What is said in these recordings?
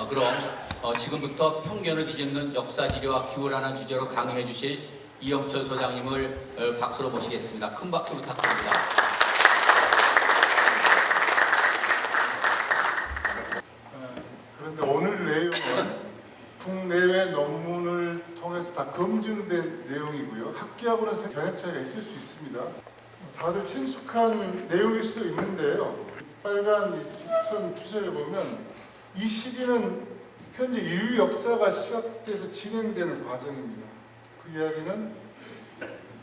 그럼 지금부터 편견을 뒤집는 역사지리와 기후라는 주제로 강의해 주실 이영철 소장님을 박수로 모시겠습니다. 큰 박수 부탁드립니다. 그런데 오늘 내용은 국내외 논문을 통해서 다 검증된 내용이고요. 학계하고는 견해 차이가 있을 수 있습니다. 다들 친숙한 내용일 수도 있는데요. 빨간 선 표시를 보면 이 시기는 현재 인류 역사가 시작돼서 진행되는 과정입니다. 그 이야기는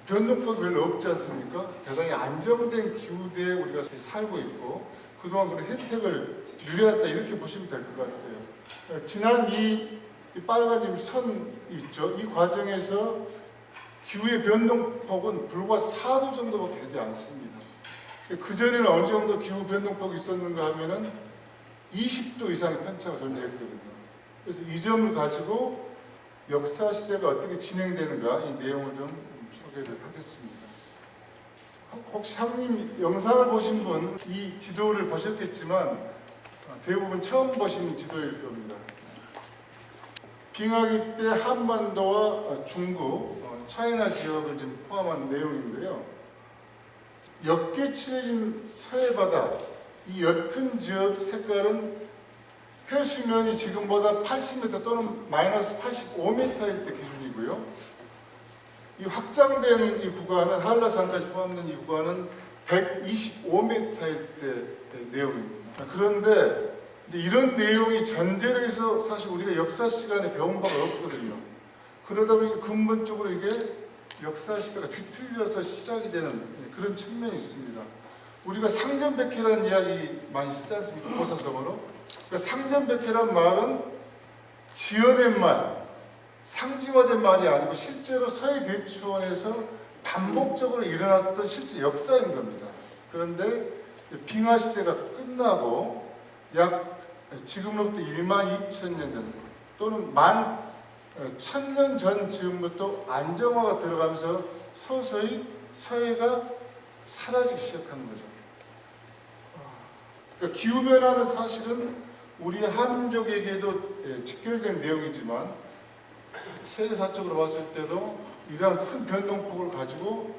변동폭이 별로 없지 않습니까? 대단히 안정된 기후대에 우리가 살고 있고 그동안 그런 혜택을 누려왔다 이렇게 보시면 될 것 같아요. 지난 이 빨간 선이 있죠. 이 과정에서 기후의 변동폭은 불과 4도 정도밖에 되지 않습니다. 그전에는 어느 정도 기후 변동폭이 있었는가 하면은 20도 이상의 편차가 존재했거든요. 그래서 이 점을 가지고 역사 시대가 어떻게 진행되는가 이 내용을 좀 소개를 하겠습니다. 혹시 형님 영상을 보신 분 이 지도를 보셨겠지만 대부분 처음 보신 지도일 겁니다. 빙하기 때 한반도와 중국, 차이나 지역을 좀 포함한 내용인데요. 옅게 칠해진 서해바다, 이 옅은 지역 색깔은 해수면이 지금보다 80m 또는 마이너스 85m일 때 기준이고요. 이 확장된 이 구간은 한라산까지 포함된 이 구간은 125m일 때 내용입니다. 그런데 이런 내용이 전제로 해서 사실 우리가 역사 시간에 배운 바가 없거든요. 그러다 보니 근본적으로 이게 역사 시대가 뒤틀려서 시작이 되는 그런 측면이 있습니다. 우리가 상전백회라는 이야기 많이 쓰지 않습니까? 고사성어로. 그러니까 상전백회란 말은 지어낸 말, 상징화된 말이 아니고 실제로 서해대추원에서 반복적으로 일어났던 실제 역사인 겁니다. 그런데 빙하 시대가 끝나고 약 지금으로부터 12,000년 전 또는 10,000년 전 즈음부터 안정화가 들어가면서 서서히 서해가 사라지기 시작하는 거죠. 그러니까 기후변화는 사실은 우리 한민족에게도 직결된 내용이지만 세계사적으로 봤을 때도 이러한 큰 변동폭을 가지고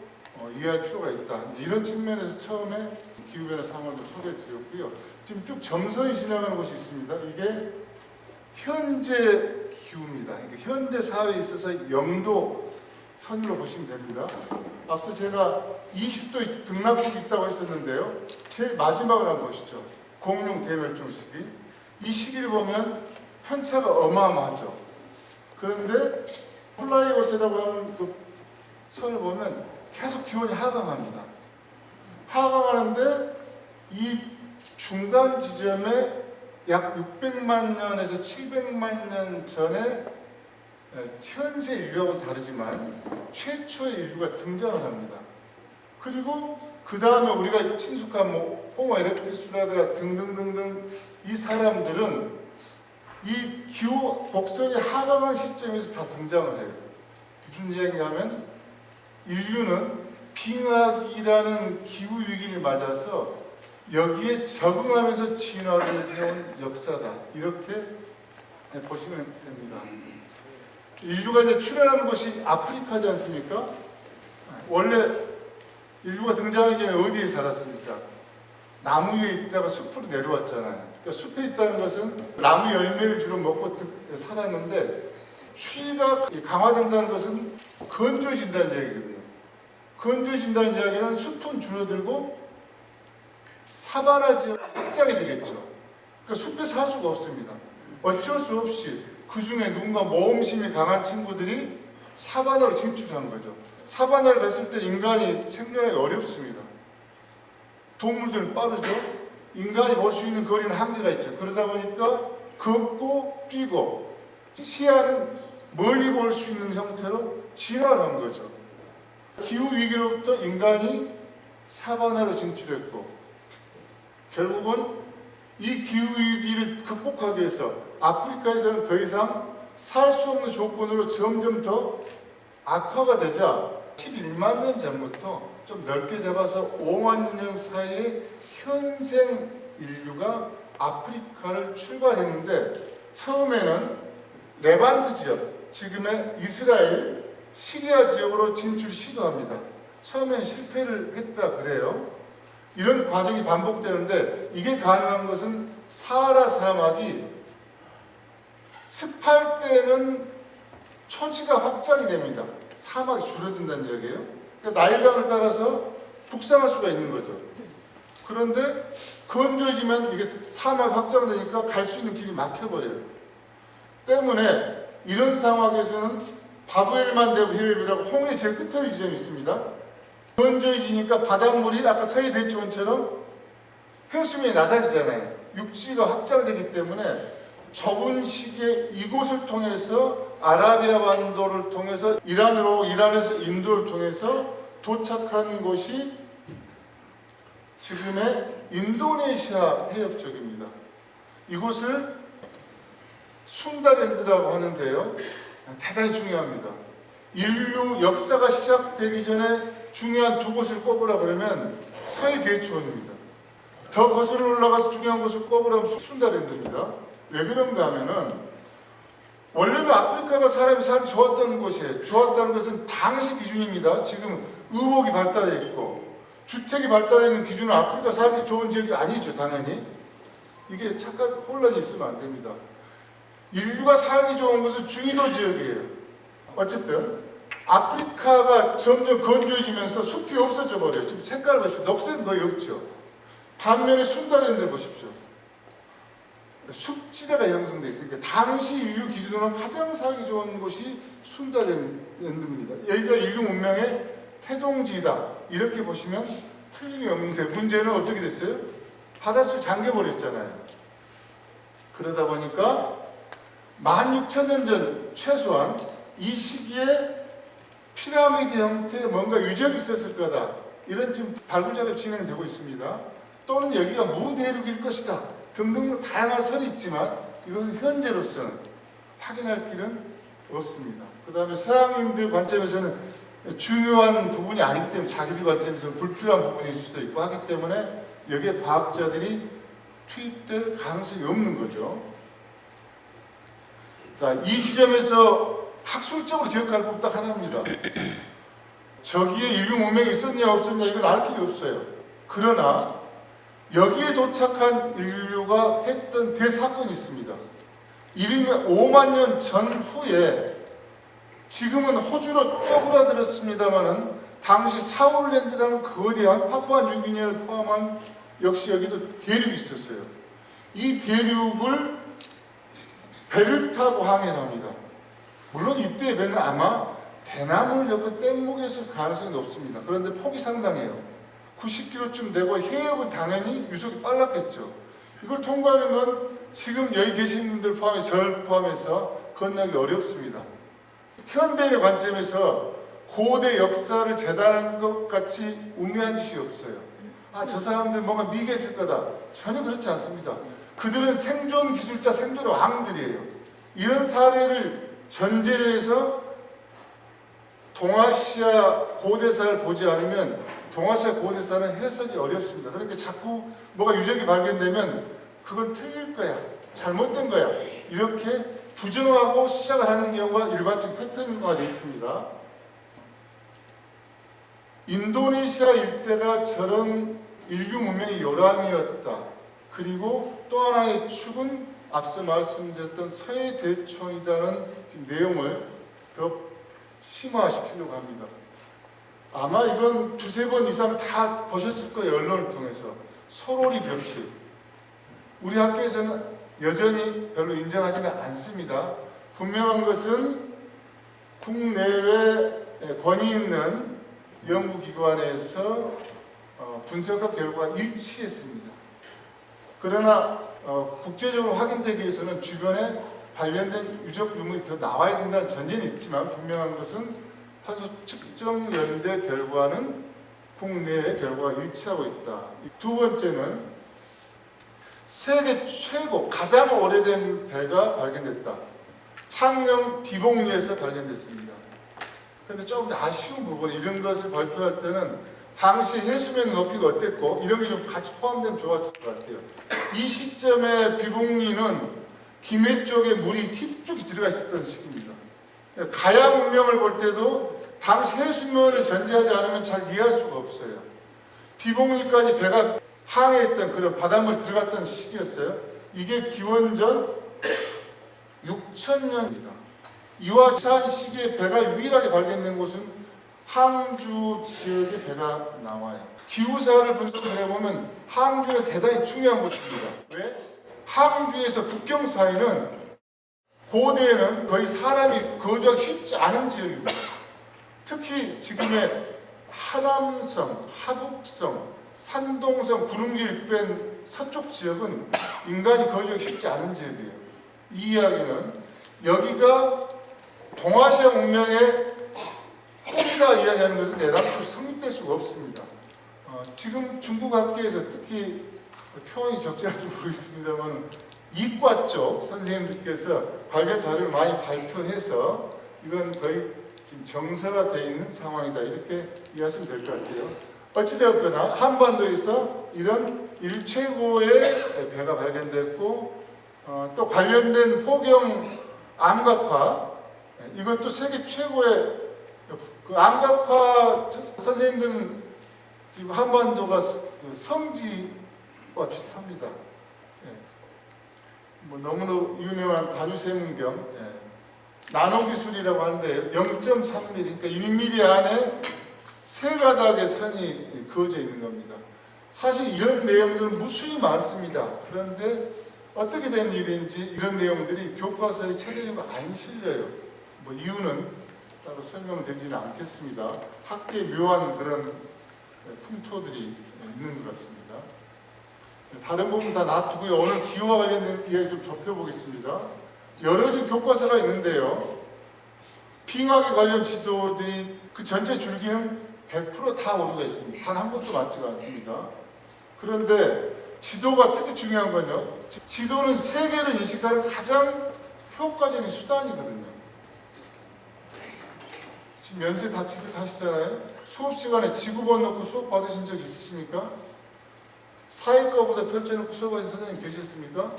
이해할 필요가 있다. 이런 측면에서 처음에 기후변화 상황을 소개를 드렸고요. 지금 쭉 점선이 지나가는 곳이 있습니다. 이게 현재 기후입니다. 그러니까 현대 사회에 있어서 영도 선으로 보시면 됩니다. 앞서 제가 20도 등락폭이 있다고 했었는데요. 제일 마지막을 한번 보시죠. 공룡 대멸종 시기. 이 시기를 보면 편차가 어마어마하죠. 그런데 플라이오스라고 하는 그 선을 보면 계속 기온이 하강합니다. 하강하는데 이 중간 지점에 약 600만 년에서 700만 년 전에 현세 인류하고는 다르지만 최초의 인류가 등장을 합니다. 그리고 그 다음에 우리가 친숙한 호모 에렉투스라든가 등등등등 이 사람들은 이 기후 곡선이 하강한 시점에서 다 등장을 해요. 무슨 이야기냐면 인류는 빙하기라는 기후 위기를 맞아서 여기에 적응하면서 진화를 해온 역사다. 이렇게 보시면 됩니다. 인류가 이제 출현하는 곳이 아프리카지 않습니까? 원래 인류가 등장하기 전에 어디에 살았습니까? 나무 위에 있다가 숲으로 내려왔잖아요. 그러니까 숲에 있다는 것은 나무 열매를 주로 먹고 살았는데 추위가 강화된다는 것은 건조해진다는 얘기거든요. 건조해진다는 이야기는 숲은 줄어들고 사바나 지역이 확장이 되겠죠. 그러니까 숲에 살 수가 없습니다. 어쩔 수 없이 그 중에 누군가 모험심이 강한 친구들이 사바나로 진출한 거죠. 사바나를 갔을 때 인간이 생존하기 어렵습니다. 동물들은 빠르죠. 인간이 볼 수 있는 거리는 한계가 있죠. 그러다 보니까 걷고 뛰고 시야는 멀리 볼 수 있는 형태로 진화를 한 거죠. 기후 위기로부터 인간이 사바나로 진출했고 결국은 이 기후 위기를 극복하기 위해서 아프리카에서는 더 이상 살 수 없는 조건으로 점점 더 악화가 되자 11만 년 전부터 좀 넓게 잡아서 5만 년 사이에 현생 인류가 아프리카를 출발했는데 처음에는 레반트 지역, 지금의 이스라엘, 시리아 지역으로 진출 시도합니다. 처음에는 실패를 했다 그래요. 이런 과정이 반복되는데 이게 가능한 것은 사하라 사막이 습할 때는 초지가 확장이 됩니다. 사막이 줄어든다는 이야기예요. 그러니까 나일강을 따라서 북상할 수가 있는 거죠. 그런데 건조해지면 이게 사막 확장되니까 갈 수 있는 길이 막혀버려요. 때문에 이런 상황에서는 바브엘만 대브 해협이라고 홍해 제일 끝에 지점이 있습니다. 건조해지니까 바닷물이 아까 서해 대초원처럼 해수면이 낮아지잖아요. 육지가 확장되기 때문에 좁은 시기에 이곳을 통해서 아라비아 반도를 통해서 이란으로, 이란에서 인도를 통해서 도착한 곳이 지금의 인도네시아 해협 쪽입니다. 이곳을 순다랜드라고 하는데요. 대단히 중요합니다. 인류 역사가 시작되기 전에 중요한 두 곳을 꼽으라 그러면 서해 대초원입니다. 더 거슬러 올라가서 중요한 곳을 꼽으라면 순다랜드입니다. 왜 그런가 하면은 원래는 아프리카가 사람이 살기 좋았던 곳이에요. 좋았다는 것은 당시 기준입니다. 지금 의복이 발달해 있고 주택이 발달해 있는 기준은 아프리카 살기 좋은 지역이 아니죠. 당연히. 이게 착각 혼란이 있으면 안 됩니다. 인류가 살기 좋은 곳은 중위도 지역이에요. 어쨌든 아프리카가 점점 건조해지면서 숲이 없어져 버려요. 지금 색깔을 보십시오. 녹색은 거의 없죠. 반면에 순다랜드를 보십시오. 숲지대가 형성되어 있으니까 당시 인류 기준으로는 가장 살기 좋은 곳이 순다랜드입니다. 여기가 인류 문명의 태동지다. 이렇게 보시면 틀림이 없는데 문제는 어떻게 됐어요? 바닷속에 잠겨버렸잖아요. 그러다 보니까 16,000년 전 최소한 이 시기에 피라미드 형태의 뭔가 유적이 있었을 거다. 이런 지금 발굴 작업이 진행되고 있습니다. 또는 여기가 무대륙일 것이다. 등등 다양한 설이 있지만 이것은 현재로서는 확인할 길은 없습니다. 그 다음에 서양인들 관점에서는 중요한 부분이 아니기 때문에 자기들 관점에서는 불필요한 부분일 수도 있고 하기 때문에 여기에 과학자들이 투입될 가능성이 없는 거죠. 자, 이 지점에서 학술적으로 기억할 법 딱 하나입니다. 저기에 인류 문명이 있었냐 없었냐 이건 알 길이 없어요. 그러나 여기에 도착한 인류가 했던 대사건이 있습니다. 이름이 5만 년 전후에 지금은 호주로 쪼그라들었습니다마는 당시 사울랜드라는 거대한 파푸아뉴기니아를 포함한 역시 여기도 대륙이 있었어요. 이 대륙을 배를 타고 항해를 합니다. 물론 이때의 배는 아마 대나무를 엮은 뗏목이었을 가능성이 높습니다. 그런데 폭이 상당해요. 90km쯤 되고 해역은 당연히 유속이 빨랐겠죠. 이걸 통과하는 건 지금 여기 계신 분들 포함해 저를 포함해서 건너기 어렵습니다. 현대인의 관점에서 고대 역사를 재단한 것 같이 우매한 짓이 없어요. 아, 저 사람들 뭔가 미개했을 거다. 전혀 그렇지 않습니다. 그들은 생존 기술자, 생존의 왕들이에요. 이런 사례를 전제로 해서 동아시아 고대사를 보지 않으면 동아시아 고대사는 해석이 어렵습니다. 그러니까 자꾸 뭐가 유적이 발견되면 그건 틀릴 거야. 잘못된 거야. 이렇게 부정하고 시작을 하는 경우가 일반적 패턴화되어 있습니다. 인도네시아 일대가 저런 인류 문명의 요람이었다. 그리고 또 하나의 축은 앞서 말씀드렸던 서해 대초이라는 내용을 더 심화시키려고 합니다. 아마 이건 두세 번 이상 다 보셨을 거예요. 언론을 통해서. 소로리 벽실. 우리 학교에서는 여전히 별로 인정하지는 않습니다. 분명한 것은 국내외 권위 있는 연구기관에서 분석한 결과가 일치했습니다. 그러나 국제적으로 확인되기 위해서는 주변에 관련된 유적 유물이 더 나와야 된다는 전제는 있지만 분명한 것은 탄소 측정 연대 결과는 국내의 결과가 일치하고 있다. 두 번째는 세계 최고 가장 오래된 배가 발견됐다. 창녕 비봉리에서 발견됐습니다. 그런데 조금 아쉬운 부분 이런 것을 발표할 때는 당시 해수면 높이가 어땠고 이런 게 좀 같이 포함되면 좋았을 것 같아요. 이 시점에 비봉리는 김해 쪽에 물이 깊숙이 들어가 있었던 시기입니다. 가야 문명을 볼 때도 당시 해수면을 전제하지 않으면 잘 이해할 수가 없어요. 비봉리까지 배가 항해했던 그런 바닷물이 들어갔던 시기였어요. 이게 기원전 6,000년입니다. 이와 유사한 시기에 배가 유일하게 발견된 곳은 항주 지역에 배가 나와요. 기후사를 분석을 해보면 항주는 대단히 중요한 곳입니다. 왜? 항주에서 북경 사이는 고대에는 거의 사람이 거주하기 쉽지 않은 지역입니다. 특히 지금의 하남성, 하북성, 산동성, 구릉지를 뺀 서쪽 지역은 인간이 거주하기 쉽지 않은 지역이에요. 이 이야기는 여기가 동아시아 문명의 뿌리다 이야기하는 것은 내담도 성립될 수가 없습니다. 지금 중국 학계에서 특히 표현이 적절할지 모르겠습니다만 이과 쪽 선생님들께서 발견 자료를 많이 발표해서 이건 거의 지금 정설화되어 있는 상황이다 이렇게 이해하시면 될 것 같아요. 어찌되었거나 한반도에서 이런 일최고의 배가 발견됐고 또 관련된 포경 암각화 이것도 세계 최고의 그 암각화 선생님들은 지금 한반도가 성지와 비슷합니다. 뭐 너무나 유명한 단위세문경 나노기술이라고 하는데 0.3mm 그러니까 1mm 안에 세 가닥의 선이 그어져 있는 겁니다. 사실 이런 내용들은 무수히 많습니다. 그런데 어떻게 된 일인지 이런 내용들이 교과서에 체계적으로 안 실려요. 뭐 이유는 따로 설명드리지는 않겠습니다. 학계의 묘한 그런 풍토들이 있는 것 같습니다. 다른 부분 다 놔두고요. 오늘 기후와 관련된 이야기 좀 좁혀보겠습니다. 여러 가지 교과서가 있는데요. 빙하기 관련 지도들이 그 전체 줄기는 100% 다 오류가 있습니다. 단 한 곳도 맞지가 않습니다. 그런데 지도가 특히 중요한 건요. 지도는 세계를 인식하는 가장 효과적인 수단이거든요. 지금 연세 다 지급하시잖아요. 수업 시간에 지구본 놓고 수업 받으신 적 있으십니까? 사회과보다 펼쳐놓고 수업하신 선생님 계셨습니까?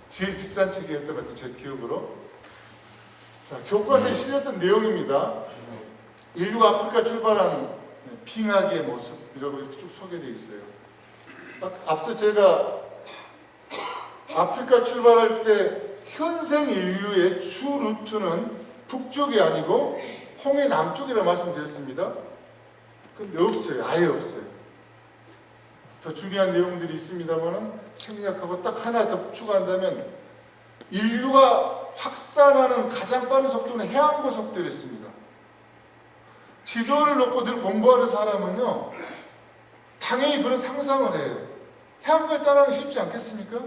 제일 비싼 책이었던 것 같아요. 제 기억으로. 자, 교과서에 실렸던 내용입니다. 인류가 아프리카 출발한 빙하기의 모습이라고 쭉 소개되어 있어요. 앞서 제가 아프리카 출발할 때 현생 인류의 주 루트는 북쪽이 아니고 홍해 남쪽이라고 말씀드렸습니다. 근데 없어요. 아예 없어요. 더 중요한 내용들이 있습니다만 생략하고 딱 하나 더 추가한다면 인류가 확산하는 가장 빠른 속도는 해안고 속도였습니다. 지도를 놓고 늘 공부하는 사람은요 당연히 그런 상상을 해요. 해안가를 따라가기 쉽지 않겠습니까?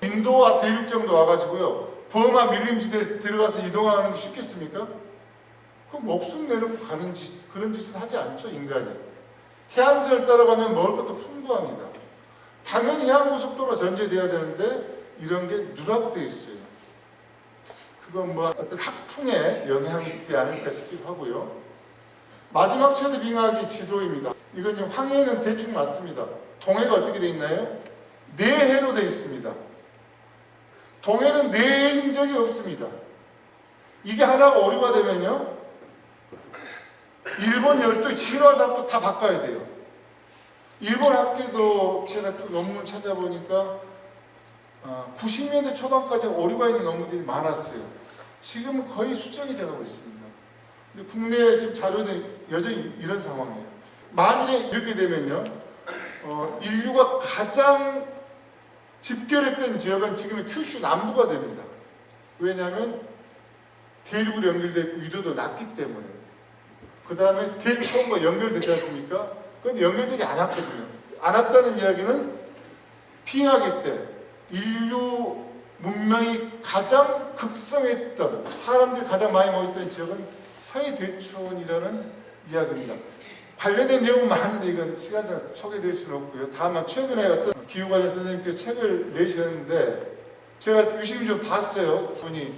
인도와 대륙 정도 와가지고요 버마 밀림지대에 들어가서 이동하는 게 쉽겠습니까? 그럼 목숨 내놓고 가는 그런 짓을 하지 않죠 인간이. 해안선을 따라가면 먹을 것도 풍부합니다. 당연히 해안고속도로가 전제돼야 되는데 이런 게 누락되어 있어요. 그건 뭐 어떤 학풍에 영향이 있지 않을까 싶기도 하고요. 마지막 최대 빙하기 지도입니다. 이건 지금 항해는 대충 맞습니다. 동해가 어떻게 되어 있나요? 내해로 되어 있습니다. 동해는 내해인 적이 없습니다. 이게 하나가 오류가 되면요 일본 열도의 진화사도 다 바꿔야 돼요. 일본 학계도 제가 또 논문 찾아보니까 90년대 초반까지 오류가 있는 논문들이 많았어요. 지금은 거의 수정이 되고 있습니다. 근데 국내에 지금 자료들이 여전히 이런 상황이에요. 만일에 이렇게 되면요, 인류가 가장 집결했던 지역은 지금의 큐슈 남부가 됩니다. 왜냐하면 대륙으로 연결되어 있고 위도도 낮기 때문에. 그 다음에 대륙 처음과 연결되지 않습니까? 그런데 연결되지 않았거든요. 않았다는 이야기는 빙하기 때 인류 문명이 가장 극성했던 사람들이 가장 많이 모였던 지역은 서해대천이라는 이야기입니다. 관련된 내용은 많은데 이건 시간상 소개드릴 수는 없고요. 다만 최근에 어떤 기후 관련 선생님께서 책을 내셨는데 제가 유심히 좀 봤어요. 분이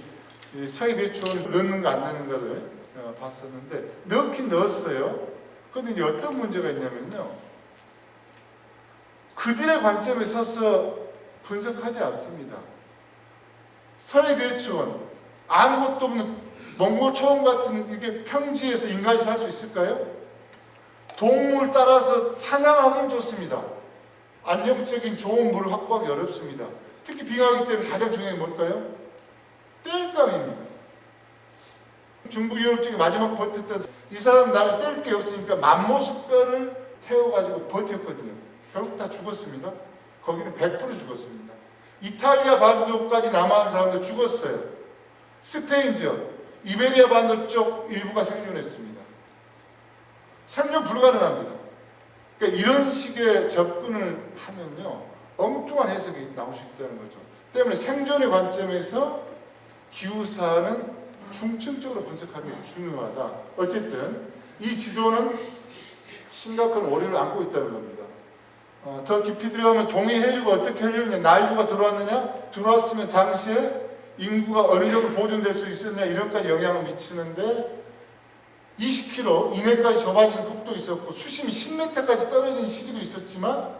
서해대천 넣는 거 안 넣는 거를 봤었는데 넣긴 넣었어요. 그런데 이제 어떤 문제가 있냐면요. 그들의 관점에 서서 분석하지 않습니다. 서해 대추원, 아무것도 없는 몽골 초원 같은 이게 평지에서 인간이 살 수 있을까요? 동물 따라서 사냥하기는 좋습니다. 안정적인 좋은 물을 확보하기 어렵습니다. 특히 빙하기 때는 가장 중요한 게 뭘까요? 땔감입니다. 중부 유럽 쪽에 마지막 버텼던 이 사람 나는 뗄 게 없으니까 맘모스뼈를 태워가지고 버텼거든요. 결국 다 죽었습니다. 거기는 100% 죽었습니다. 이탈리아 반도까지 남아있는 사람들 죽었어요. 스페인 지역, 이베리아 반도 쪽 일부가 생존했습니다. 생존 불가능합니다. 그러니까 이런 식의 접근을 하면요, 엉뚱한 해석이 나올 수 있다는 거죠. 때문에 생존의 관점에서 기후사는 중층적으로 분석하는 게 중요하다. 어쨌든 이 지도는 심각한 오류를 안고 있다는 겁니다. 더 깊이 들어가면 동해 해류가 어떻게 흘렸느냐, 나일루가 들어왔느냐, 들어왔으면 당시에 인구가 어느 정도 보존될 수 있었냐, 이런까지 영향을 미치는데 20km 이내까지 좁아지는 폭도 있었고 수심이 10m까지 떨어진 시기도 있었지만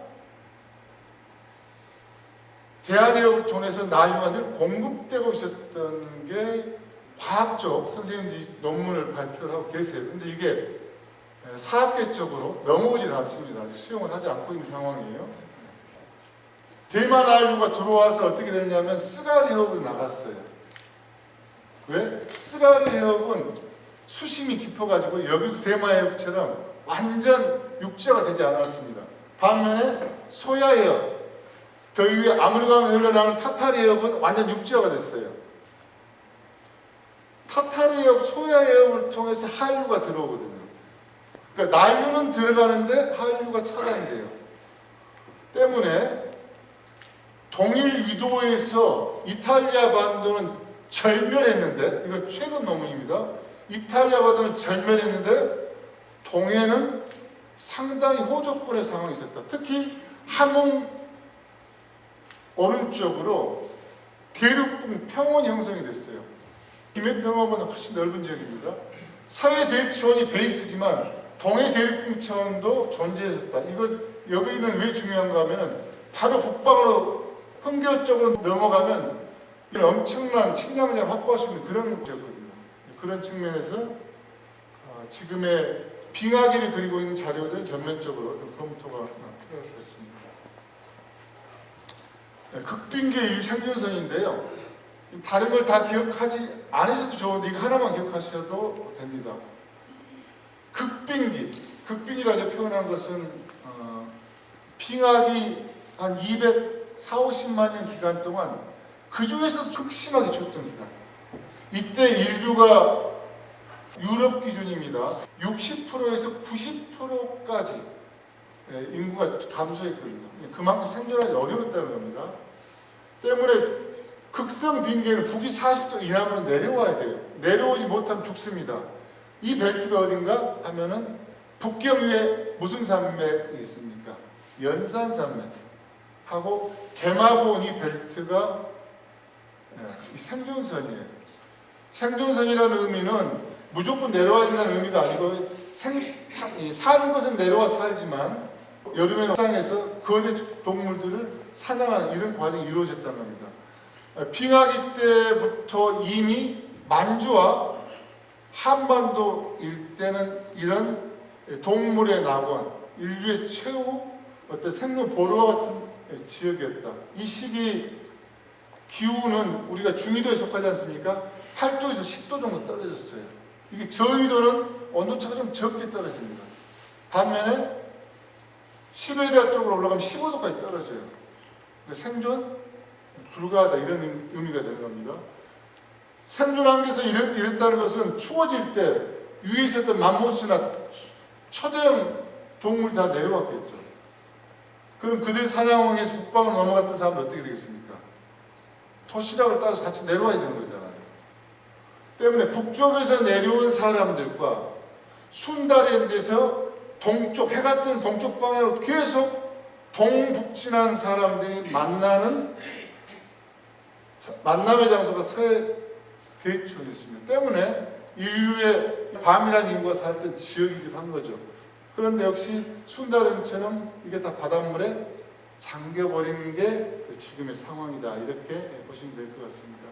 대한해협을 통해서 나일루가 늘 공급되고 있었던 게 과학적 선생님들이 논문을 발표를 하고 계세요. 근데 이게 사학계적으로 넘어오질 않습니다. 아직 수용을 하지 않고 있는 상황이에요. 대만 나일루가 들어와서 어떻게 됐냐면 스가리 해협으로 나갔어요. 왜? 스가리 해협은 수심이 깊어가지고 여기도 대만 해협처럼 완전 육지가 되지 않았습니다. 반면에 소야 해협, 더 위에 아무르강에 흘러나오는 타타리 해협은 완전 육지화가 됐어요. 타타리 해협, 소야 해협을 통해서 하일루가 들어오거든요. 그러니까 나일루는 들어가는데 하일루가 차단돼요. 때문에 동일 위도에서 이탈리아 반도는 절멸했는데, 이거 최근 논문입니다. 이탈리아 반도는 절멸했는데 동해는 상당히 호적군의 상황이 있었다. 특히 함흥 오른쪽으로 대륙붕 평원이 형성이 됐어요. 김해평원보다 훨씬 넓은 지역입니다. 서해 대추원이 베이스지만 동해 대륙붕천도 존재했었다. 이거 여기는 왜 중요한가 하면은 바로 북방으로 흥교 쪽으로 넘어가면 엄청난 식량을 확보할 수 있는 그런 지역거든요. 그런 측면에서 지금의 빙하기를 그리고 있는 자료들은 전면적으로 좀 검토가 필요하겠습니다. 극빙기의 생존선인데요. 다른 걸 다 기억하지 않으셔도 좋은데 이거 하나만 기억하셔도 됩니다. 극빙이라고 표현한 것은 빙하기 한 240~50만 년 기간 동안 그 중에서도 극심하게 쳤던 기간. 이때 인류가 유럽 기준입니다. 60%에서 90%까지 인구가 감소했거든요. 그만큼 생존하기 어려웠다는 겁니다. 때문에 극성 빙계는 북위 40도 이하로 내려와야 돼요. 내려오지 못하면 죽습니다. 이 벨트가 어딘가 하면은 북경 위에 무슨 산맥이 있습니까? 연산산맥 하고 개마본 이 벨트가 이 생존선이에요. 생존선이라는 의미는 무조건 내려와야 된다는 의미가 아니고 사는 것은 내려와 살지만 여름에 옥상에서 거대 동물들을 사냥하는 이런 과정이 이루어졌다는 겁니다. 빙하기 때부터 이미 만주와 한반도 일대는 이런 동물의 낙원, 인류의 최후 어떤 생존 보루와 같은 지역이었다. 이 시기 기후는 우리가 중위도에 속하지 않습니까? 8도에서 10도 정도 떨어졌어요. 이게 저위도는 온도차가 좀 적게 떨어집니다. 반면에 시베리아 쪽으로 올라가면 15도까지 떨어져요. 그러니까 생존 불가하다 이런 의미가 되는 겁니다. 생존 한계에서 이랬다는 것은 추워질 때 위에 있었던 맘모스나 초대형 동물 다 내려왔겠죠. 그럼 그들 사냥원에서 북방으로 넘어갔던 사람은 어떻게 되겠습니까? 도시락을 따서 같이 내려와야 되는 거잖아요. 때문에 북쪽에서 내려온 사람들과 순다랜드에서 동쪽, 해가 뜨는 동쪽 방향으로 계속 동북진한 사람들이 만남의 장소가 서해 대추원이었습니다. 때문에 인류의 과밀한 인구가 살던 지역이기도 한 거죠. 그런데 역시 순다랜드처럼 이게 다 바닷물에 잠겨버리는 게 지금의 상황이다. 이렇게 보시면 될 것 같습니다.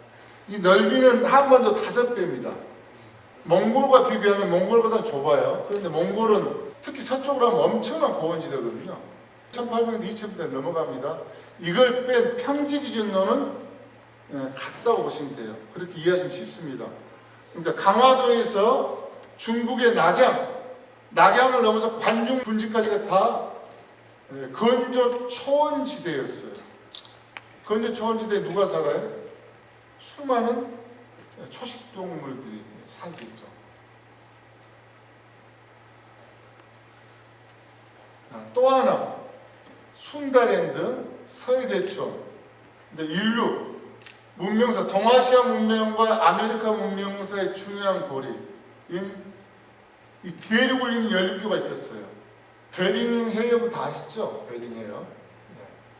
이 넓이는 한반도 5배입니다. 몽골과 비교하면 몽골보다 좁아요. 그런데 몽골은 특히 서쪽으로 하면 엄청난 고원지대거든요. 1800에서 2000배 넘어갑니다. 이걸 뺀 평지 기준로는 같다고 보시면 돼요. 그렇게 이해하시면 쉽습니다. 그러니까 강화도에서 중국의 낙양을 넘어서 관중 분지까지가 다 건조 초원지대였어요. 건조 초원지대에 누가 살아요? 수많은 초식동물들이 살겠죠. 또 하나, 순다랜드, 서해대촌, 인류, 문명사, 동아시아 문명과 아메리카 문명사의 중요한 고리인 이 대륙을 잇는 연립교가 있었어요. 베링 해협을 다 아시죠? 베링 해협.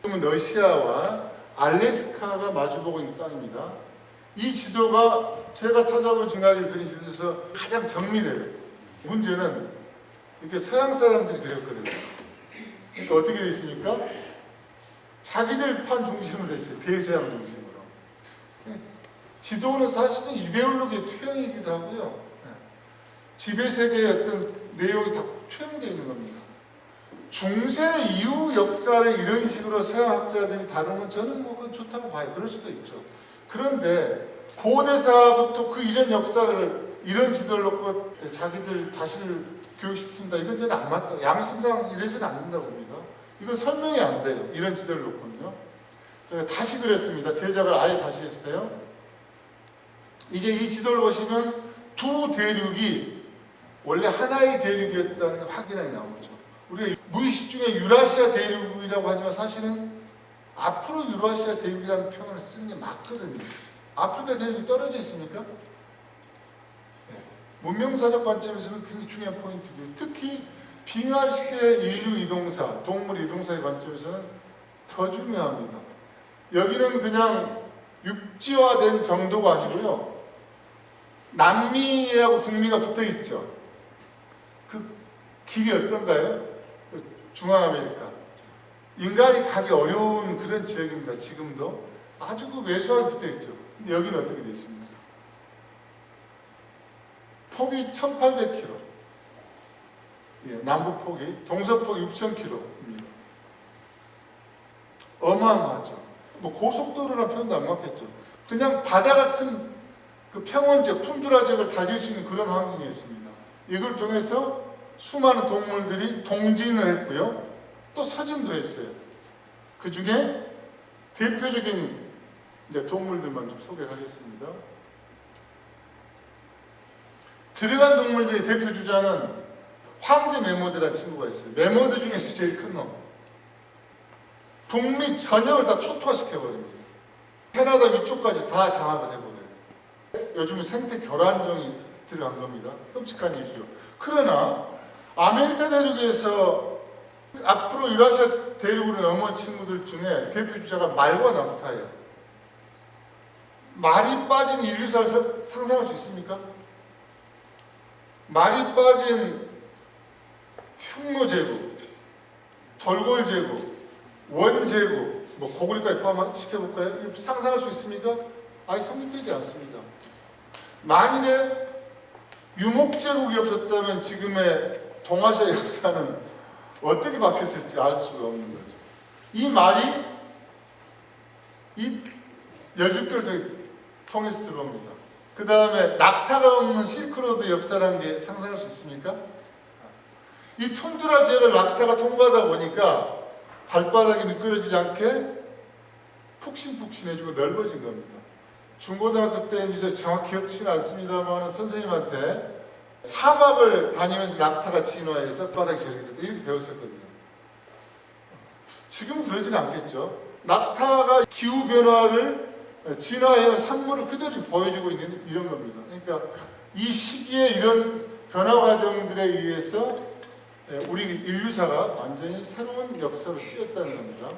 지금은 러시아와 알래스카가 마주보고 있는 땅입니다. 이 지도가 제가 찾아본 증가를 그린 지도에서 가장 정밀해요. 문제는 이렇게 서양 사람들이 그렸거든요. 그러니까 어떻게 되어 있습니까? 자기들 판 중심으로 했어요. 대서양 중심으로. 지도는 사실은 이데올로기의 투영이기도 하고요. 지배세계의 어떤 내용이 다 투영되어 있는 겁니다. 중세 이후 역사를 이런 식으로 서양 학자들이 다루면 저는 뭐 그건 좋다고 봐요. 그럴 수도 있죠. 그런데 고대사부터 그 이전 역사를 이런 지도를 놓고 자신을 교육시킨다. 이건 저는 안 맞다. 양심상 이래서는 안 된다고 봅니다. 이건 설명이 안 돼요. 이런 지도를 놓고는요. 제가 다시 그렸습니다. 제작을 아예 다시 했어요. 이제 이 지도를 보시면 두 대륙이 원래 하나의 대륙이었다는 걸 확인하게 나오죠. 우리가 무의식 중에 유라시아 대륙이라고 하지만 사실은 앞으로 유라시아 대륙이라는 표현을 쓰는 게 맞거든요. 아프리카 대륙이 떨어져 있습니까? 문명사적 관점에서는 굉장히 중요한 포인트고요. 특히 빙하시대 인류 이동사, 동물 이동사의 관점에서는 더 중요합니다. 여기는 그냥 육지화된 정도가 아니고요. 남미하고 북미가 붙어 있죠. 그 길이 어떤가요? 중앙아메리카. 인간이 가기 어려운 그런 지역입니다. 지금도. 아주 그 외소하게 붙어 있죠. 근데 여기는 어떻게 되어 있습니까? 폭이 1800km. 예, 남북폭이, 동서폭이 6000km입니다. 어마어마하죠. 뭐 고속도로라는 표현도 안 맞겠죠. 그냥 바다 같은 그 평원지역, 툰드라 지역을 다질 수 있는 그런 환경이었습니다. 이걸 통해서 수많은 동물들이 동진을 했고요. 또 서진도 했어요. 그 중에 대표적인 동물들만 좀 소개를 하겠습니다. 들어간 동물들의 대표 주자는 황제 매머드라는 친구가 있어요. 매머드 중에서 제일 큰 놈. 북미 전역을 다 초토화시켜버립니다. 캐나다 위쪽까지 다 장악을 해버려요. 요즘은 생태 교란종이 들어간 겁니다. 끔찍한 일이죠. 그러나 아메리카 대륙에서 앞으로 유라시아 대륙으로 넘어온 친구들 중에 대표 주자가 말과 낙타예요. 말이 빠진 인류사를 상상할 수 있습니까? 말이 빠진 흉노제국, 돌골제국, 원제국, 뭐 고구려까지 포함시켜볼까요? 이거 상상할 수 있습니까? 아예 성립되지 않습니다. 만일에 유목제국이 없었다면 지금의 동아시아 역사는 어떻게 바뀌었을지 알 수가 없는 거죠. 이 말이 이 16개월 통해서 들어옵니다. 그 다음에 낙타가 없는 실크로드 역사라는 게 상상할 수 있습니까? 이 툰드라 지역을 낙타가 통과하다 보니까 발바닥이 미끄러지지 않게 푹신푹신해지고 넓어진 겁니다. 중고등학교 때인지 정확히 기억치는 않습니다만 선생님한테 사막을 다니면서 낙타가 진화해서 바닥이 저리겠다 이렇게 배웠었거든요. 지금은 그러지는 않겠죠. 낙타가 기후변화를 진화해온 산물을 그대로 보여주고 있는 이런 겁니다. 그러니까 이 시기에 이런 변화 과정들에 의해서 우리 인류사가 완전히 새로운 역사로 쓰였다는 겁니다.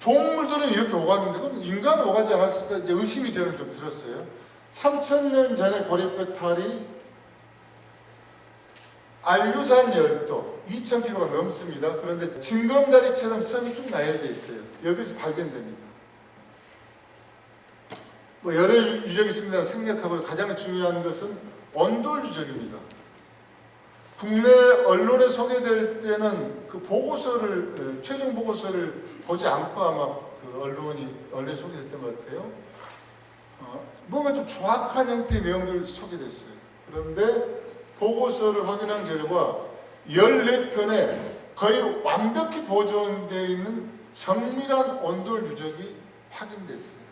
동물들은 이렇게 오갔는데 그럼 인간은 오가지 않았을까 이제 의심이 저는 좀 들었어요. 3000년 전에 고리뼈탈이 안류산 열도 2000km가 넘습니다. 그런데 징검다리처럼 섬이 쭉 나열되어 있어요. 여기서 발견됩니다. 뭐 여러 유적이 있습니다. 생략하고 가장 중요한 것은 언돌 유적입니다. 국내 언론에 소개될 때는 그 보고서를 최종 보고서를 보지 않고 아마 그 언론에 소개됐던 것 같아요. 뭔가 좀 조악한 형태의 내용들이 소개됐어요. 그런데 보고서를 확인한 결과 14편에 거의 완벽히 보존되어 있는 정밀한 언돌 유적이 확인됐어요.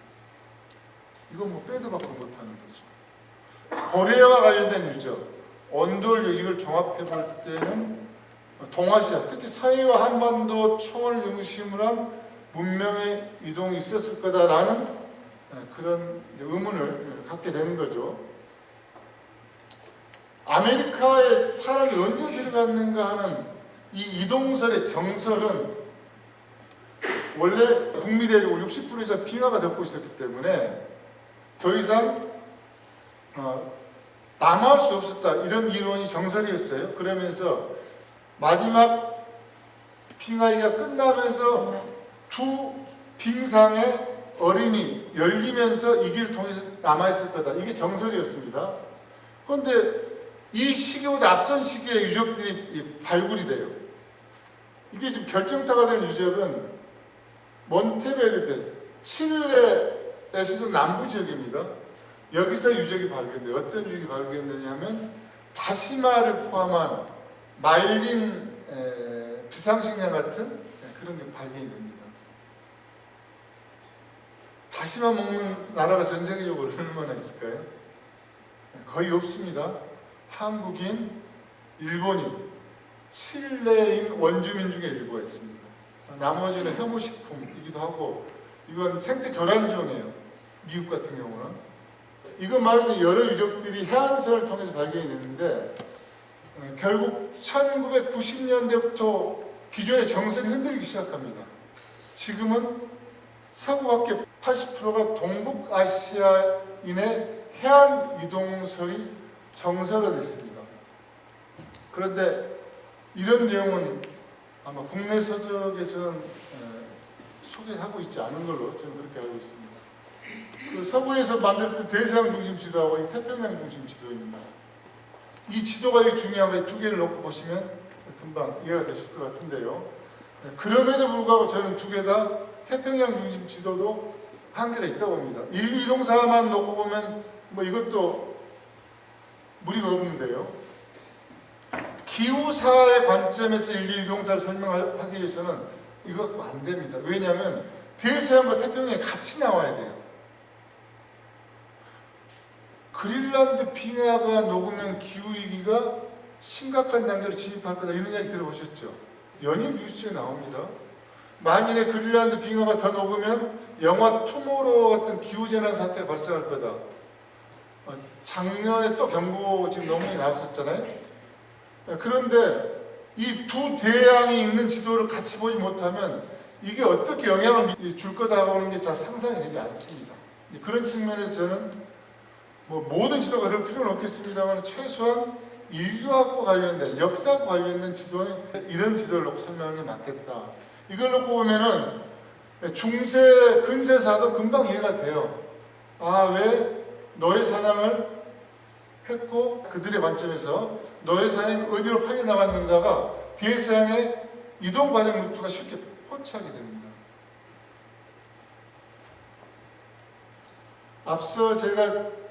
이건 뭐 빼도 박도 못하는 거죠. 고래와 관련된 유적, 언돌 이걸 종합해 볼 때는 동아시아, 특히 서해와 한반도 초월 중심으로 한 문명의 이동이 있었을 거다라는 그런 의문을 갖게 되는 거죠. 아메리카에 사람이 언제 들어갔는가 하는 이 이동설의 정설은 원래 북미 대륙 60% 이상 빙하가 덮고 있었기 때문에 더 이상 남아올 수 없었다, 이런 이론이 정설이었어요. 그러면서 마지막 빙하기가 끝나면서 두 빙상의 얼음이 열리면서 이 길을 통해서 남아있을 거다, 이게 정설이었습니다. 그런데 이 시기보다 앞선 시기의 유적들이 발굴이 돼요. 이게 지금 결정타가 된 유적은 몬테베르데, 칠레에서도 남부 지역입니다. 여기서 유적이 발견돼요. 어떤 유적이 발견되냐면 다시마를 포함한 말린 비상식량 같은 그런 게 발견이 됩니다. 다시마 먹는 나라가 전 세계적으로 얼마나 있을까요? 거의 없습니다. 한국인, 일본인, 칠레인 원주민 중에 일부가 있습니다. 나머지는 혐오식품이기도 하고, 이건 생태 교란종이에요. 미국 같은 경우는. 이거 말고 여러 유적들이 해안선을 통해서 발견이 됐는데, 결국 1990년대부터 기존의 정선이 흔들리기 시작합니다. 지금은 서구밖에 80%가 동북아시아인의 해안 이동설이 정설화됐습니다. 그런데 이런 내용은 아마 국내 서적에서는 소개를 하고 있지 않은 걸로 저는 그렇게 알고 있습니다. 그 서구에서 만들었던 대서양 중심 지도하고 이 태평양 중심 지도입니다. 이 지도가 되게 중요한 거 두 개를 놓고 보시면 금방 이해가 되실 것 같은데요. 그럼에도 불구하고 저는 두 개 다 태평양 중심 지도도 한계가 있다고 봅니다. 인류 이동사만 놓고 보면 뭐 이것도 무리가 없는데요. 기후사의 관점에서 인류 이동사를 설명하기 위해서는 이거 안 됩니다. 왜냐하면 대서양과 태평양이 같이 나와야 돼요. 그린란드 빙하가 녹으면 기후위기가 심각한 단계로 진입할 거다, 이런 이야기 들어보셨죠? 연일 뉴스에 나옵니다. 만일에 그린란드 빙하가 더 녹으면 영화 투모로우 같은 기후재난 사태가 발생할 거다. 작년에 또 경고 지금 논문이 나왔었잖아요. 그런데 이 두 대양이 있는 지도를 같이 보지 못하면 이게 어떻게 영향을 줄 거다 하는 게 잘 상상이 되지 않습니다. 그런 측면에서 저는 뭐 모든 지도가 그럴 필요는 없겠습니다만 최소한 인류학과 관련된, 역사과 관련된 지도는 이런 지도를 놓고 설명하는 게 맞겠다. 이걸 놓고 보면은 중세, 근세사도 금방 이해가 돼요. 아, 왜 노예 사냥을 했고 그들의 관점에서 노예 사냥이 어디로 팔려나갔는가가 대서양의 이동 과정 루트가 쉽게 포착이 됩니다. 앞서 제가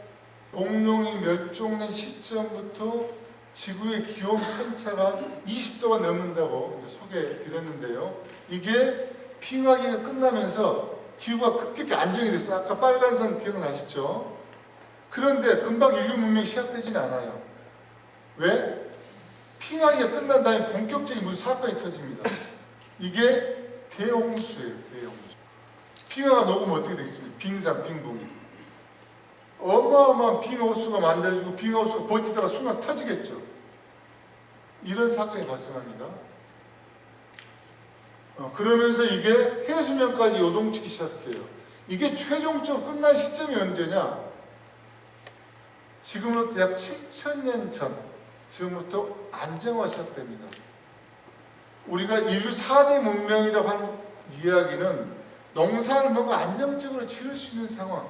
공룡이 멸종된 시점부터 지구의 기온 편차가 20도가 넘는다고 소개해드렸는데요. 이게 빙하기가 끝나면서 기후가 급격히 안정이 됐어요. 아까 빨간 선 기억나시죠? 그런데 금방 인류 문명이 시작되지는 않아요. 왜? 빙하기가 끝난 다음에 본격적인 무슨 사건이 터집니다. 이게 대홍수예요. 대홍수. 빙하가 녹으면 어떻게 되겠습니까? 빙산, 빙봉이. 어마어마한 빙하호수가 만들어지고 빙하호수가 버티다가 순간 터지겠죠. 이런 사건이 발생합니다. 그러면서 이게 해수면까지 요동치기 시작해요. 이게 최종적으로 끝난 시점이 언제냐? 지금으로부터 약 7,000년 전, 지금부터 안정화 시작됩니다. 우리가 인류 4대 문명이라고 한 이야기는 농사를 뭔가 안정적으로 지을 수 있는 상황,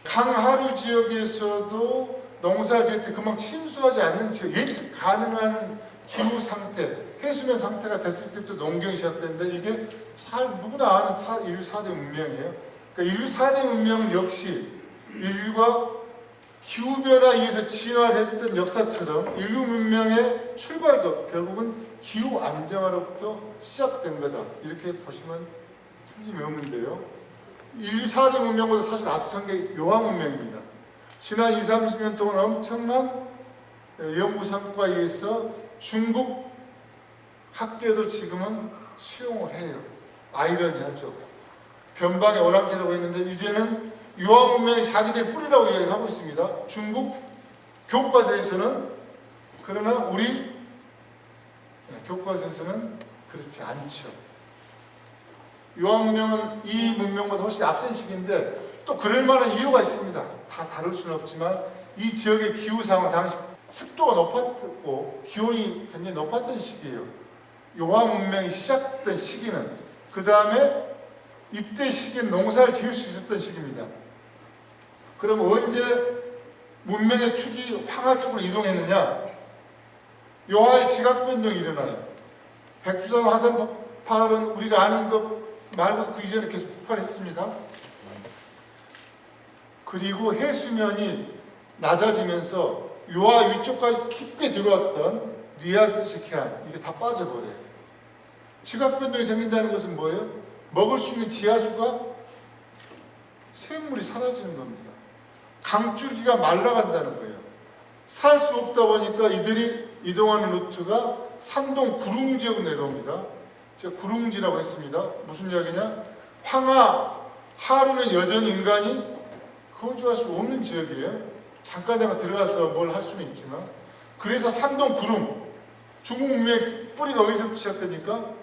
강하류 지역에서도 농사를 지을 때 그만 침수하지 않는 지역, 예측 가능한 기후 상태, 해수면 상태가 됐을 때부터 농경이 시작되는데 이게 잘 누구나 아는 인류 4대 문명이에요. 그러니까 인류 4대 문명 역시 인류가 기후변화에 의해서 진화를 했던 역사처럼 인류 문명의 출발도 결국은 기후 안정화로부터 시작된 거다. 이렇게 보시면 틀림없는데요. 인류 4대 문명보다 사실 앞선 게 요하 문명입니다. 지난 20, 30년 동안 엄청난 연구 성과에 의해서 중국 학계도 지금은 수용을 해요. 아이러니하죠. 변방의 오랑캐라고 했는데 이제는 유아 문명이 자기들의 뿌리라고 이야기하고 있습니다. 중국 교과서에서는. 그러나 우리 교과서에서는 그렇지 않죠. 유아 문명은 이 문명보다 훨씬 앞선 시기인데 또 그럴 만한 이유가 있습니다. 다 다룰 수는 없지만 이 지역의 기후 상황, 당시 습도가 높았고 기온이 굉장히 높았던 시기예요. 유아 문명이 시작됐던 시기는. 그 다음에 이때 시기엔 농사를 지을 수 있었던 시기입니다. 그럼 언제 문명의 축이 황하 쪽으로 이동했느냐? 요하의 지각 변동이 일어나요. 백두산 화산 폭발은 우리가 아는 것 말고 그 이전에 계속 폭발했습니다. 그리고 해수면이 낮아지면서 요하 위쪽까지 깊게 들어왔던 리아스 시키안, 이게 다 빠져버려요. 지각 변동이 생긴다는 것은 뭐예요? 먹을 수 있는 지하수가 샘물이 사라지는 겁니다. 강줄기가 말라간다는 거예요. 살 수 없다 보니까 이들이 이동하는 루트가 산동 구릉 지역으로 내려옵니다. 제가 구릉지라고 했습니다. 무슨 이야기냐? 황하, 하루는 여전히 인간이 거주할 수 없는 지역이에요. 잠깐 들어가서 뭘 할 수는 있지만. 그래서 산동 구릉, 중국 문명의 뿌리가 어디서부터 시작됩니까? 다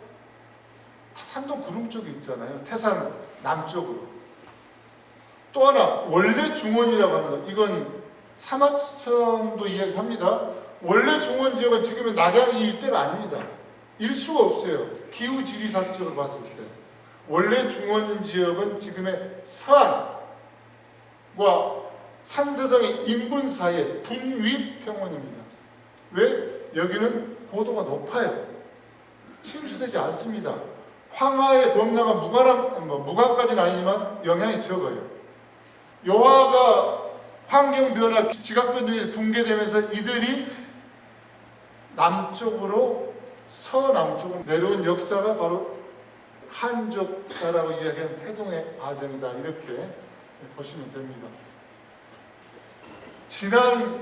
산동 구릉 쪽에 있잖아요. 태산 남쪽으로. 또 하나 원래 중원이라고 하는 것, 이건 사막천도 이야기합니다. 원래 중원 지역은 지금의 낙양 이 일대가 아닙니다. 일 수가 없어요. 기후 지리사적으로 봤을 때 원래 중원 지역은 지금의 서안과 산서성의 인분 사이의 분위 평원입니다. 왜? 여기는 고도가 높아요. 침수되지 않습니다. 황하의 범람과 무관까지는 아니지만 영향이 적어요. 요하가 환경변화, 지각변동이 붕괴되면서 이들이 남쪽으로, 서남쪽으로 내려온 역사가 바로 한족사라고 이야기하는 태동의 과정이다. 이렇게 보시면 됩니다. 지난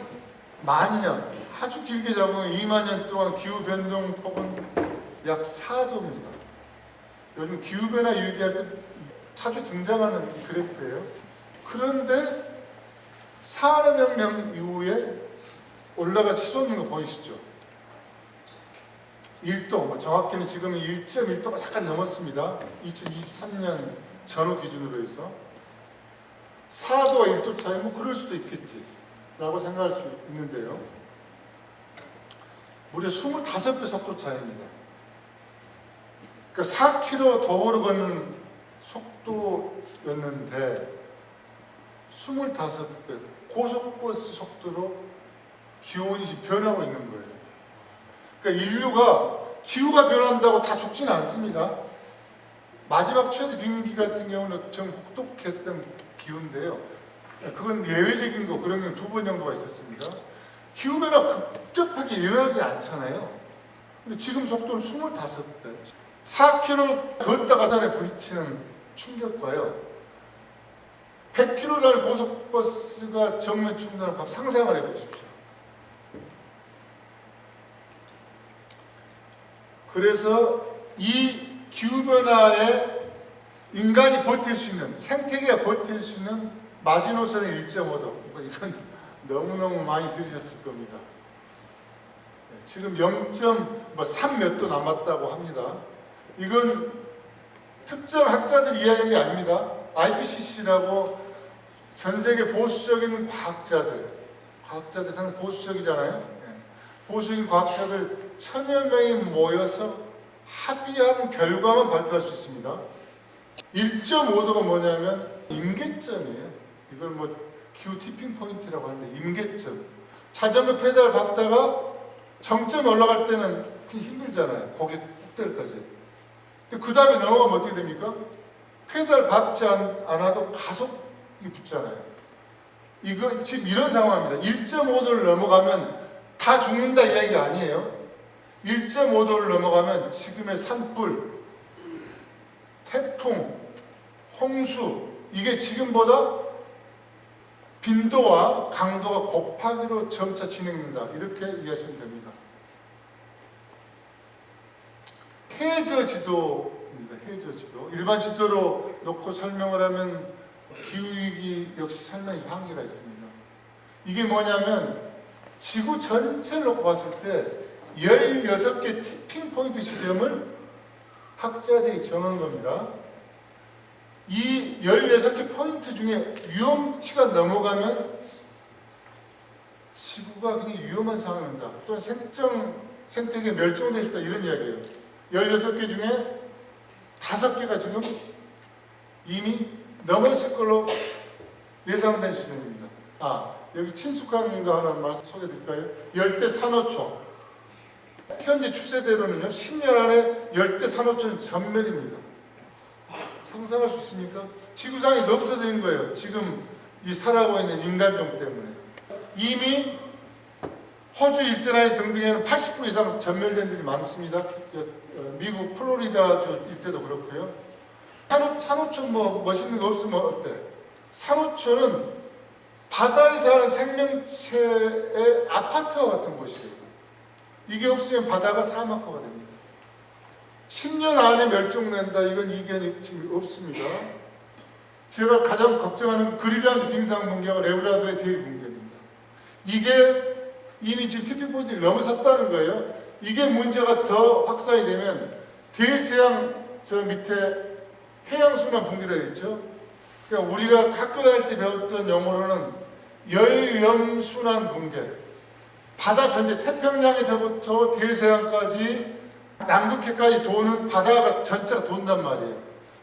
만년, 아주 길게 잡으면 2만 년 동안 기후변동폭은 약 4도입니다. 요즘 기후변화 얘기할 때 자주 등장하는 그래프예요. 그런데 산업혁명 이후에 올라가 치솟는 거 보이시죠? 1도, 정확히는 지금은 1.1도가 약간 넘었습니다. 2023년 전후 기준으로 해서 4도와 1도 차이, 그럴 수도 있겠지 라고 생각할 수 있는데요. 무려 25배 속도 차이입니다. 그러니까 4km 도보를 걷는 속도였는데 25배 고속버스 속도로 기온이 변하고 있는 거예요. 그러니까 인류가 기후가 변한다고 다 죽지는 않습니다. 마지막 최대 비행기 같은 경우는 전 혹독했던 기후인데요. 그건 예외적인 거, 그런 게 2번 정도가 있었습니다. 기후변화가 급격하게 일어나지 않잖아요. 근데 지금 속도는 25배. 4km 걷다가 전에 부딪히는 충격과요. 100km 달린 고속버스가 정면 충돌하면 상상을 해보십시오. 그래서 이 기후변화에 인간이 버틸 수 있는, 생태계가 버틸 수 있는 마지노선은 1.5도. 이건 너무너무 많이 들으셨을 겁니다. 지금 0.3 몇 도 남았다고 합니다. 이건 특정 학자들이 이야기한 게 아닙니다. IPCC라고 전 세계 보수적인 과학자들 상당히 보수적이잖아요. 보수적인 과학자들 1000여 명이 모여서 합의한 결과만 발표할 수 있습니다. 1.5도가 뭐냐면 임계점이에요. 이걸 기후 티핑 포인트라고 하는데 임계점. 자전거 페달 밟다가 정점 올라갈 때는 힘들잖아요. 거기 꼭대기까지. 근데 그 다음에 넘어가면 어떻게 됩니까? 페달 밟지 않아도 가속이 붙잖아요. 이거 지금 이런 상황입니다. 1.5도를 넘어가면 다 죽는다 이야기가 아니에요. 1.5도를 넘어가면 지금의 산불, 태풍, 홍수 이게 지금보다 빈도와 강도가 곱하기로 점차 진행된다. 이렇게 이해하시면 됩니다. 해저 지도입니다. 해저 지도. 일반 지도로 놓고 설명을 하면 기후위기 역시 설명이 한계가 있습니다. 이게 뭐냐면 지구 전체를 놓고 봤을 때 16개 티핑 포인트 지점을 학자들이 정한 겁니다. 이 16개 포인트 중에 위험치가 넘어가면 지구가 굉장히 위험한 상황이 온다. 또는 생태계 멸종될 수 있다. 이런 이야기예요. 16개 중에 5개가 지금 이미 넘었을 걸로 예상된 시점입니다. 여기 친숙한 거 하나 말씀 소개해드릴까요? 열대 산호초. 현재 추세대로는요, 10년 안에 열대 산호초는 전멸입니다. 상상할 수 있습니까? 지구상에서 없어지는 거예요. 지금 이 살아가고 있는 인간종 때문에. 이미 호주 일대나 등등에는 80% 이상 전멸된 들이 많습니다. 미국 플로리다 일대도 그렇고요. 산호초 뭐 멋있는 거 없으면 어때? 산호초는 바다에 사는 생명체의 아파트와 같은 곳이에요. 이게 없으면 바다가 사막화가 됩니다. 10년 안에 멸종된다. 이건 이견이 지금 없습니다. 제가 가장 걱정하는 그린란드 빙상 붕괴와 레브라도의 대륙 붕괴입니다. 이게 이미 지금 티핑 포인트를 넘어섰다는 거예요. 이게 문제가 더 확산이 되면 대서양 저 밑에 해양순환 붕괴라 했죠. 그러니까 우리가 학교 다닐 때 배웠던 용어로는 열염순환 붕괴. 바다 전체 태평양에서부터 대서양까지 남극해까지 도는 바다가 전체가 돈단 말이에요.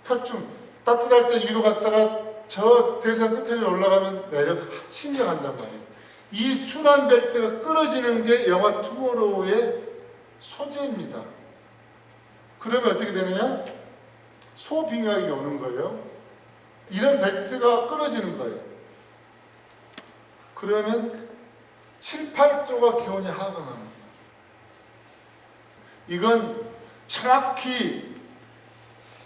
표층 따뜻할 때 위로 갔다가 저 대서양 끝에 올라가면 침략한단 말이에요. 이 순환 벨트가 끊어지는 게 영화 투모로우의 소재입니다. 그러면 어떻게 되느냐? 소빙하기가 오는 거예요. 이런 벨트가 끊어지는 거예요. 그러면 7, 8도가 기온이 하강합니다. 이건 정확히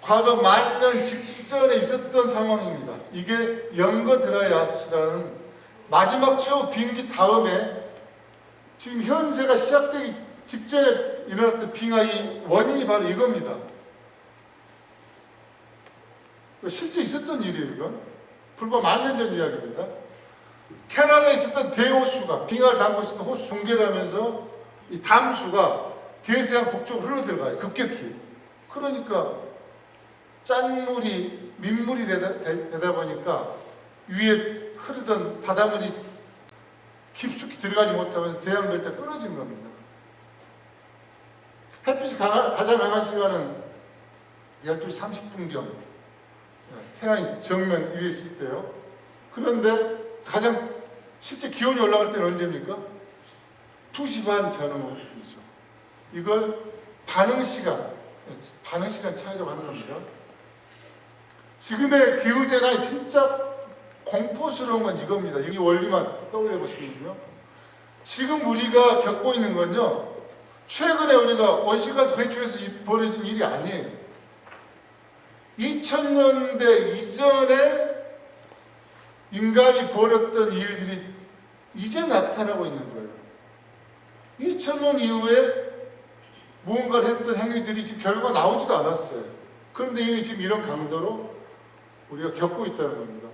과거 10,000년 직전에 있었던 상황입니다. 이게 영거 드라이아스라는 마지막 최후 빙기 다음에 지금 현세가 시작되기 직전에 일어났던 빙하의 원인이 바로 이겁니다. 실제 있었던 일이에요. 이건 불과 10,000년 전 이야기입니다. 캐나다에 있었던 대호수가 빙하를 담고 있었던 호수 붕괴를 하면서 이 담수가 대서양 북쪽으로 흘러들어가요. 급격히. 그러니까 짠물이 민물이 되다 보니까 위에 흐르던 바닷물이 깊숙이 들어가지 못하면서 대양 벨트가 끊어진 겁니다. 햇빛이 가장 강한 시간은 12시 30분경 태양이 정면 위에 있을 때요. 그런데 가장 실제 기온이 올라갈 때는 언제입니까? 2시 반 전후이죠. 이걸 반응 시간 차이라고 하는 겁니다. 지금의 기후재난이 진짜 공포스러운 건 이겁니다. 이 원리만 떠올려 보시면요. 지금 우리가 겪고 있는 건요, 최근에 우리가 온실가스 배출해서 벌어진 일이 아니에요. 2000년대 이전에 인간이 벌였던 일들이 이제 나타나고 있는 거예요. 2000년 이후에 무언가를 했던 행위들이 지금 결과가 나오지도 않았어요. 그런데 이미 지금 이런 강도로 우리가 겪고 있다는 겁니다.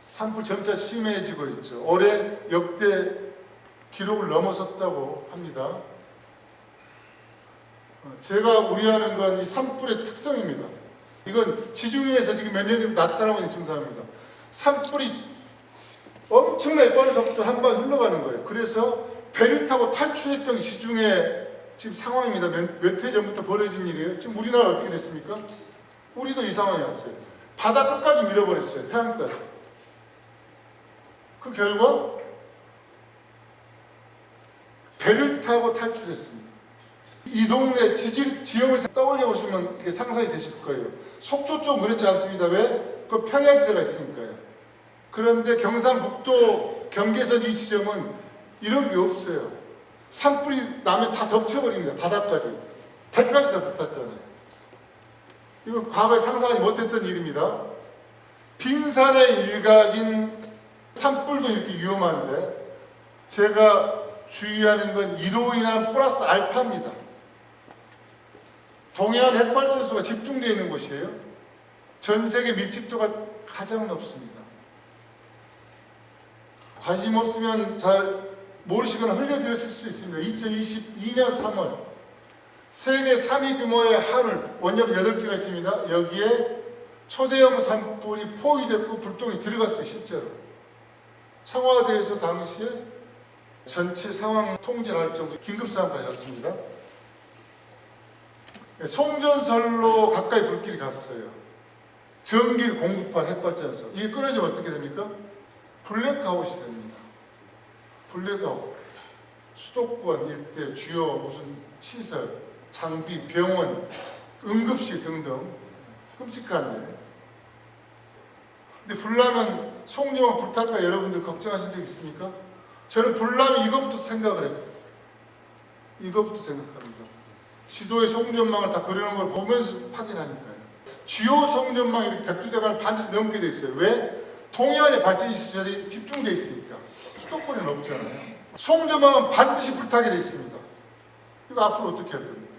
산불 점차 심해지고 있죠. 올해 역대 기록을 넘어섰다고 합니다. 제가 우려하는 건 이 산불의 특성입니다. 이건 지중해에서 지금 몇 년 전 나타나고 있는 증상입니다. 산불이 엄청나게 빠른 속도로 한 방에 흘러가는 거예요. 그래서 배를 타고 탈출했던 시중에 지금 상황입니다. 몇 해 전부터 벌어진 일이에요. 지금 우리나라 어떻게 됐습니까? 우리도 이 상황이었어요. 바다 끝까지 밀어버렸어요. 해안까지. 그 결과 배를 타고 탈출했습니다. 이 동네 지형을 떠올려 보시면 이게 상상이 되실 거예요. 속초 쪽 그렇지 않습니다. 왜? 그 평야지대가 있으니까요. 그런데 경상북도 경계선 이 지점은 이런 게 없어요. 산불이 나면 다 덮쳐버립니다. 바닥까지. 배까지 다 붙었잖아요. 이건 과거에 상상하지 못했던 일입니다. 빙산의 일각인 산불도 이렇게 위험한데 제가 주의하는 건 이로 인한 플러스 알파입니다. 동해안 핵발전소가 집중되어 있는 곳이에요. 전 세계 밀집도가 가장 높습니다. 관심 없으면 잘 모르시거나 흘려들었을 수 있습니다. 2022년 3월 세계 3위 규모의 하늘 원전 8개가 있습니다. 여기에 초대형 산불이 포위됐고 불똥이 들어갔어요. 실제로. 청와대에서 당시에 전체 상황 통제를 할 정도 긴급 상황까지 왔습니다. 송전설로 가까이 불길이 갔어요. 전기를 공급한 핵발전소. 이게 끊어지면 어떻게 됩니까? 블랙아웃이 됩니다. 블랙아웃. 수도권 일대 주요 무슨 시설, 장비, 병원, 응급실 등등 끔찍한 일. 근데 불나면 송정화 불탈까 여러분들 걱정하신 적 있습니까? 저는 불나면 이것부터 생각을 해요. 이것부터 생각합니다. 지도에 송전망을 다 그려놓은 걸 보면서 확인하니까요. 주요 송전망이 이렇게 대두대간을 반드시 넘게 돼 있어요. 왜? 동해안에 발전시설이 집중되어 있으니까. 수도권에는 없잖아요. 송전망은 반드시 불타게 돼 있습니다. 이거 앞으로 어떻게 할 겁니까?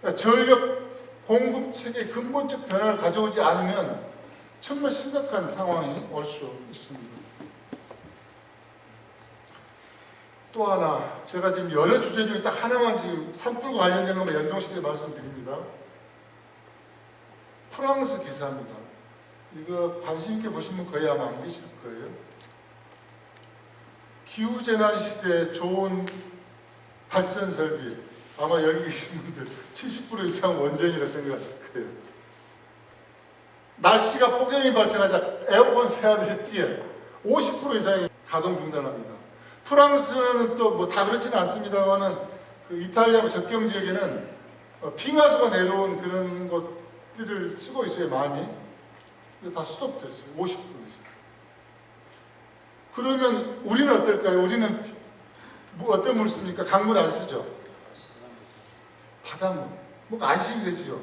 그러니까 전력 공급 체계의 근본적 변화를 가져오지 않으면 정말 심각한 상황이 올 수 있습니다. 또 하나, 제가 지금 여러 주제 중에 딱 하나만 지금 산불과 관련된 것만 연동시켜서 말씀드립니다. 프랑스 기사입니다. 이거 관심 있게 보신 분 거의 아마 안 계실 거예요. 기후재난 시대에 좋은 발전 설비, 아마 여기 계신 분들 70% 이상 원전이라 생각하실 거예요. 날씨가 폭염이 발생하자 에어컨 세 아들이 뛰어 50% 이상이 가동 중단합니다. 프랑스는 또 뭐 다 그렇지는 않습니다만은 그 이탈리아와 접경 지역에는 빙하수가 내려온 그런 것들을 쓰고 있어요, 많이. 근데 다 스톱됐어요, 50% 이상. 그러면 우리는 어떨까요? 우리는 뭐 어떤 물 씁니까? 강물 안 쓰죠? 바닷물. 뭔가 안심이 되지요.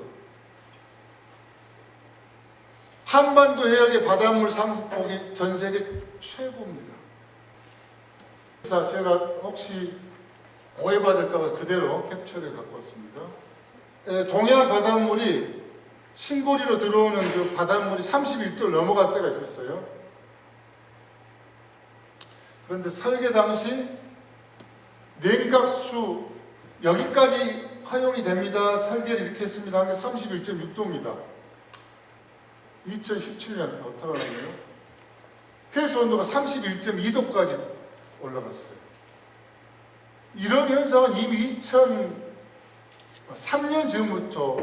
한반도 해역의 바닷물 상습폭이 전 세계 최고입니다. 그래서 제가 혹시 오해받을까봐 그대로 캡처를 갖고 왔습니다. 동해안 바닷물이 신고리로 들어오는 그 바닷물이 31도를 넘어갈 때가 있었어요. 그런데 설계 당시 냉각수 여기까지 허용이 됩니다. 설계를 이렇게 했습니다. 한 게 31.6도입니다. 2017년 어떻게 하나요? 해수 온도가 31.2도까지 올라갔어요. 이런 현상은 이미 2003년 전부터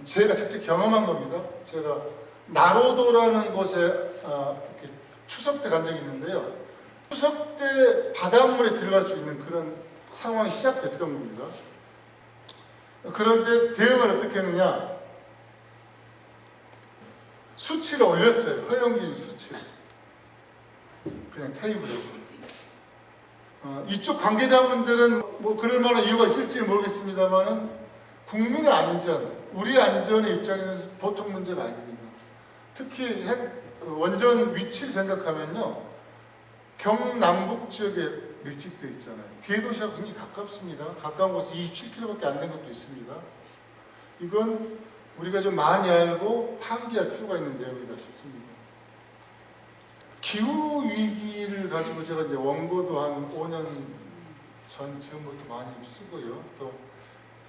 제가 직접 경험한 겁니다. 제가 나로도라는 곳에 이렇게 추석 때 간 적이 있는데요. 추석 때 바닷물에 들어갈 수 있는 그런 상황이 시작됐던 겁니다. 그런데 대응을 어떻게 했느냐? 수치를 올렸어요. 허용기준 수치를. 그냥 테이블에 했어요. 이쪽 관계자분들은 뭐 그럴 만한 이유가 있을지는 모르겠습니다만은 국민의 안전, 우리 안전의 입장에서 보통 문제가 아닙니다. 특히 원전 위치를 생각하면요, 경남북 지역에 밀집되어 있잖아요. 대도시하고 굉장히 가깝습니다. 가까운 곳에 27km밖에 안 된 것도 있습니다. 이건 우리가 좀 많이 알고 환기할 필요가 있는 내용이다 싶습니다. 기후 위기를 가지고 제가 이제 원고도 한 5년 전부터 많이 쓰고요. 또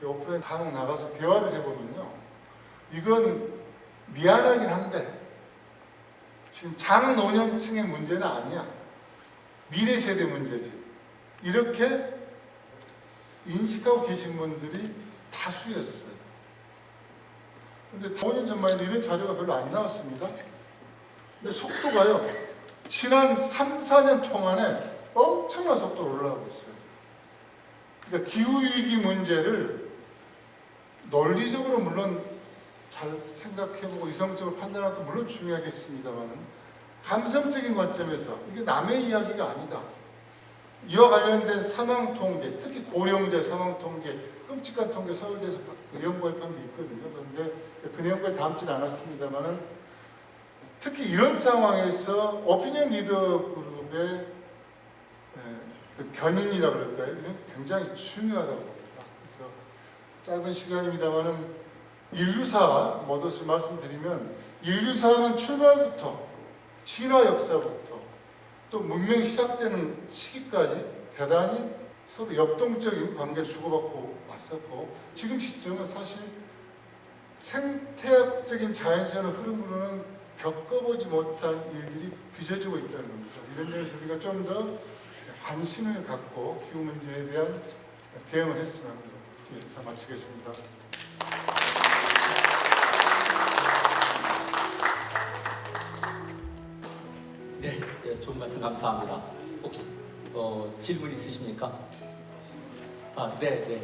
오프라인 간혹 나가서 대화를 해보면요, 이건 미안하긴 한데 지금 장노년층의 문제는 아니야. 미래 세대 문제지. 이렇게 인식하고 계신 분들이 다수였어요. 근데 5년 전만 해도 이런 자료가 별로 안 나왔습니다. 근데 속도가요, 지난 3, 4년 동안에 엄청난 속도로 올라가고 있어요. 그러니까 기후위기 문제를 논리적으로 물론 잘 생각해보고 이성적으로 판단하는 것도 물론 중요하겠습니다만 감성적인 관점에서 이게 남의 이야기가 아니다. 이와 관련된 사망 통계, 특히 고령자 사망 통계, 끔찍한 통계 서울대에서 연구할 판도 있거든요. 그런데 그 내용까지 담지는 않았습니다만 특히 이런 상황에서 오피니언 리더 그룹의 그 견인이라고 그럴까요? 이건 굉장히 중요하다고 봅니다. 그래서 짧은 시간입니다만 인류사 모두를 말씀드리면 인류사는 출발부터 진화 역사부터 또 문명이 시작되는 시기까지 대단히 서로 역동적인 관계를 주고받고 왔었고 지금 시점은 사실 생태학적인 자연스러운 흐름으로는 겪어보지 못한 일들이 빚어지고 있다는 겁니다. 이런 점에서 우리가 좀 더 관심을 갖고 기후 문제에 대한 대응을 했으면 합니다. 예, 자 마치겠습니다. 네, 네, 좋은 말씀 감사합니다. 혹시 질문 있으십니까? 아, 네, 네.